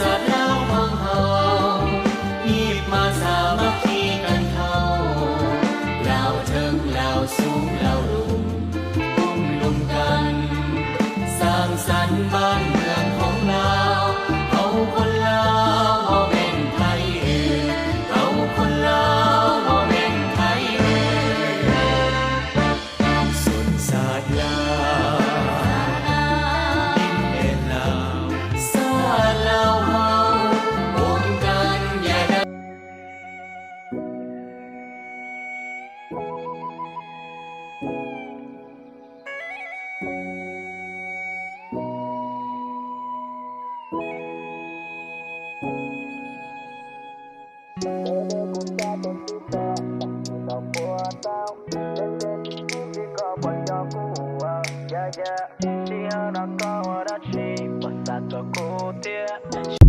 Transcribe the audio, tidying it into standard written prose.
สัตว์แล้วของเฮาหีบมาสามัคคีกันเข้าเหล่าเทิงเหล่าสูงเหล่าลุ่มอุ้มลุมกันสร้างสรรค์บ้านเมืองของเราเอาคนลาวบ่แม่นไทยอื่นเอาคนลาวบ่แม่นไทยอื่นสุดศาสตร์ลาวดินแดนลาวศาสตร์ลาวเฮาร่วมกันอย่าได้Yeah, yeah, see how I go, what I see, but that's a cool deal.